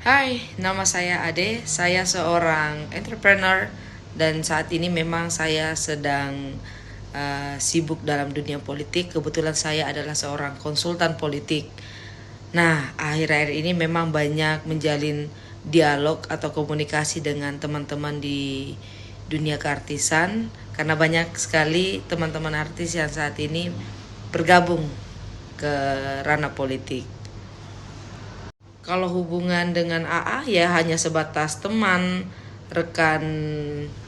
Hai, nama saya Ade. Saya seorang entrepreneur dan saat ini memang saya sedang sibuk dalam dunia politik. Kebetulan saya adalah seorang konsultan politik. Nah, akhir-akhir ini memang banyak menjalin dialog atau komunikasi dengan teman-teman di dunia keartisan karena banyak sekali teman-teman artis yang saat ini bergabung ke ranah politik. Kalau hubungan dengan AA ya hanya sebatas teman, rekan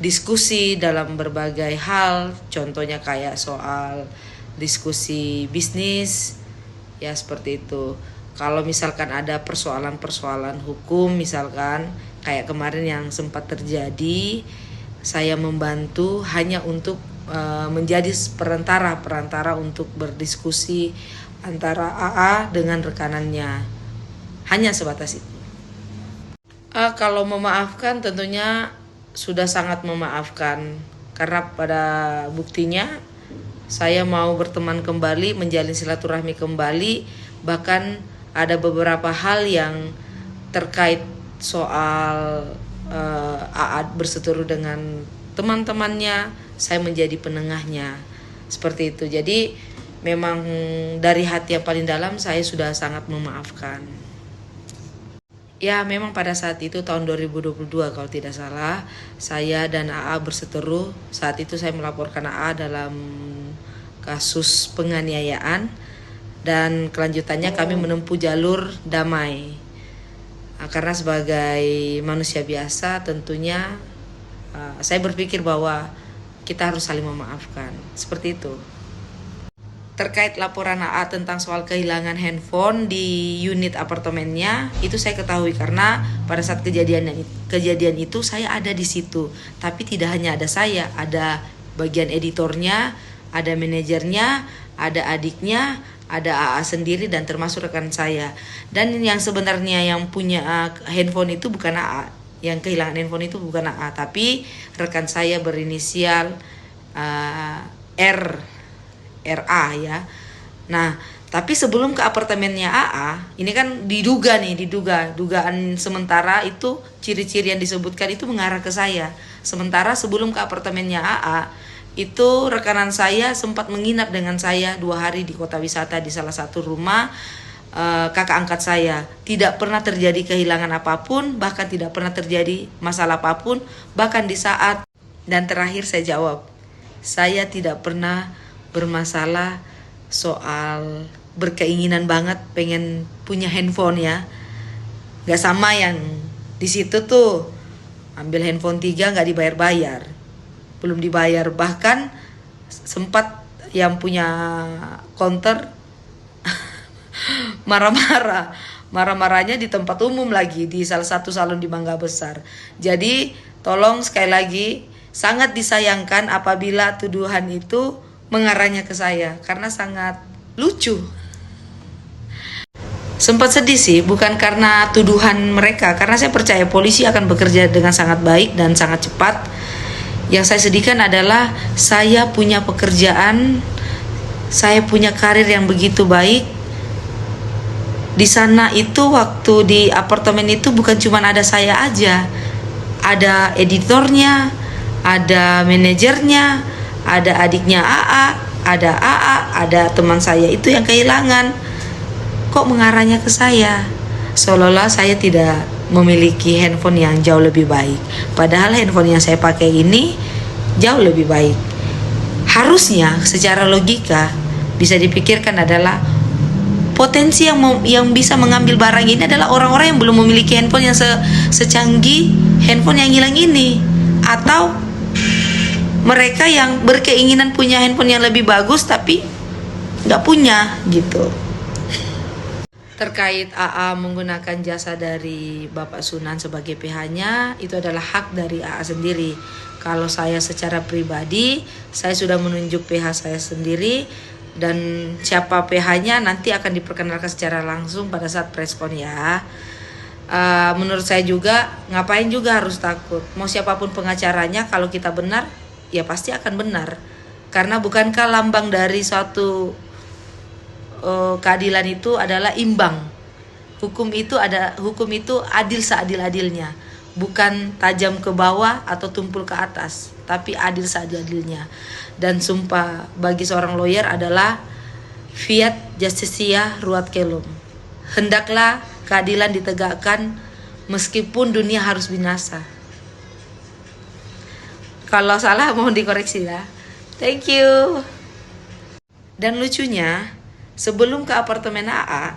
diskusi dalam berbagai hal, contohnya kayak soal diskusi bisnis, ya seperti itu. Kalau misalkan ada persoalan-persoalan hukum, misalkan kayak kemarin yang sempat terjadi, saya membantu hanya untuk menjadi perantara untuk berdiskusi antara AA dengan rekanannya. Hanya sebatas itu. Kalau memaafkan tentunya sudah sangat memaafkan karena pada buktinya saya mau berteman kembali, menjalin silaturahmi kembali, bahkan ada beberapa hal yang terkait soal AA berseteru dengan teman-temannya, saya menjadi penengahnya. Seperti itu. Jadi memang dari hati yang paling dalam saya sudah sangat memaafkan. Ya, memang pada saat itu tahun 2022 kalau tidak salah, saya dan AA berseteru. Saat itu saya melaporkan AA dalam kasus penganiayaan dan kelanjutannya kami menempuh jalur damai. Karena sebagai manusia biasa tentunya saya berpikir bahwa kita harus saling memaafkan. Seperti itu. Terkait laporan AA tentang soal kehilangan handphone di unit apartemennya, itu saya ketahui karena pada saat kejadian itu saya ada di situ. Tapi tidak hanya ada saya, ada bagian editornya, ada manajernya, ada adiknya, ada AA sendiri dan termasuk rekan saya. Dan yang sebenarnya yang punya handphone itu bukan AA, yang kehilangan handphone itu bukan AA, tapi rekan saya berinisial RA ya. Nah, tapi sebelum ke apartemennya AA, ini kan dugaan sementara itu ciri-ciri yang disebutkan itu mengarah ke saya. Sementara sebelum ke apartemennya AA, itu rekanan saya sempat menginap dengan saya 2 hari di kota wisata di salah satu rumah kakak angkat saya. Tidak pernah terjadi kehilangan apapun, bahkan tidak pernah terjadi masalah apapun, bahkan di saat dan terakhir saya jawab, saya tidak pernah bermasalah soal berkeinginan banget pengen punya handphone ya. Gak sama yang di situ tuh ambil handphone 3 gak dibayar-bayar, belum dibayar, bahkan sempat yang punya counter marah-marahnya di tempat umum lagi, di salah satu salon di Mangga Besar. Jadi tolong sekali lagi, sangat disayangkan apabila tuduhan itu mengarahnya ke saya karena sangat lucu. Sempat sedih sih, bukan karena tuduhan mereka, karena saya percaya polisi akan bekerja dengan sangat baik dan sangat cepat. Yang saya sedihkan adalah saya punya pekerjaan, saya punya karir yang begitu baik. Di sana itu waktu di apartemen itu bukan cuma ada saya aja, ada editornya, ada manajernya, ada adiknya AA, ada teman saya itu yang kehilangan. Kok mengarahnya ke saya? Seolah-olah saya tidak memiliki handphone yang jauh lebih baik. Padahal handphone yang saya pakai ini jauh lebih baik. Harusnya secara logika bisa dipikirkan adalah potensi yang bisa mengambil barang ini adalah orang-orang yang belum memiliki handphone yang secanggih handphone yang hilang ini, atau mereka yang berkeinginan punya handphone yang lebih bagus tapi nggak punya gitu. Terkait AA menggunakan jasa dari Bapak Sunan sebagai PH-nya, itu adalah hak dari AA sendiri. Kalau saya secara pribadi, saya sudah menunjuk PH saya sendiri, dan siapa PH-nya nanti akan diperkenalkan secara langsung pada saat preskon ya. Menurut saya juga, ngapain juga harus takut. Mau siapapun pengacaranya, kalau kita benar ya pasti akan benar. Karena bukankah lambang dari suatu keadilan itu adalah imbang. Hukum itu adil seadil-adilnya, bukan tajam ke bawah atau tumpul ke atas, tapi adil seadil-adilnya. Dan sumpah bagi seorang lawyer adalah fiat justitia ruat kelum. Hendaklah keadilan ditegakkan meskipun dunia harus binasa. Kalau salah mohon dikoreksi ya. Thank you. Dan lucunya, sebelum ke apartemen AA,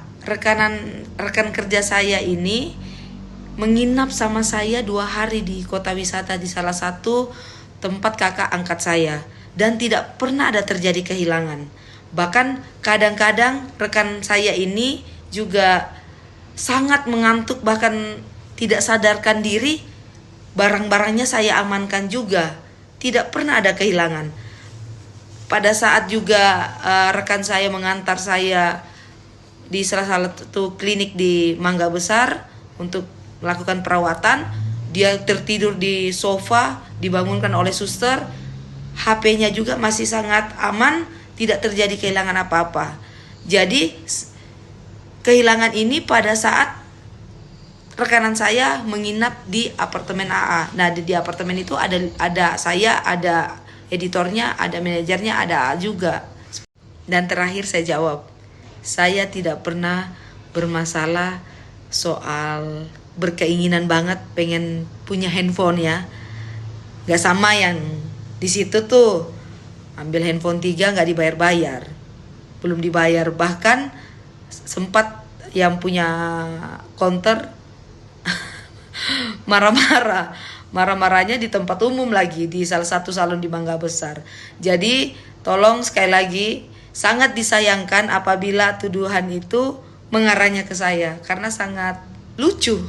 rekan kerja saya ini menginap sama saya 2 hari di kota wisata di salah satu tempat kakak angkat saya, dan tidak pernah ada terjadi kehilangan. Bahkan kadang-kadang rekan saya ini juga sangat mengantuk, bahkan tidak sadarkan diri, barang-barangnya saya amankan juga, tidak pernah ada kehilangan. Pada saat juga rekan saya mengantar saya di salah satu klinik di Mangga Besar untuk melakukan perawatan, dia tertidur di sofa, dibangunkan oleh suster, HP-nya juga masih sangat aman, tidak terjadi kehilangan apa-apa. Jadi kehilangan ini pada saat rekanan saya menginap di apartemen AA. Nah, di apartemen itu ada saya, ada editornya, ada manajernya, ada A juga. Dan terakhir saya jawab, saya tidak pernah bermasalah soal berkeinginan banget pengen punya handphone ya. Gak sama yang di situ tuh, ambil handphone 3 gak dibayar-bayar, belum dibayar, bahkan sempat yang punya counter marah-marahnya di tempat umum lagi, di salah satu salon di Mangga Besar. Jadi tolong sekali lagi, sangat disayangkan apabila tuduhan itu mengarahnya ke saya, karena sangat lucu.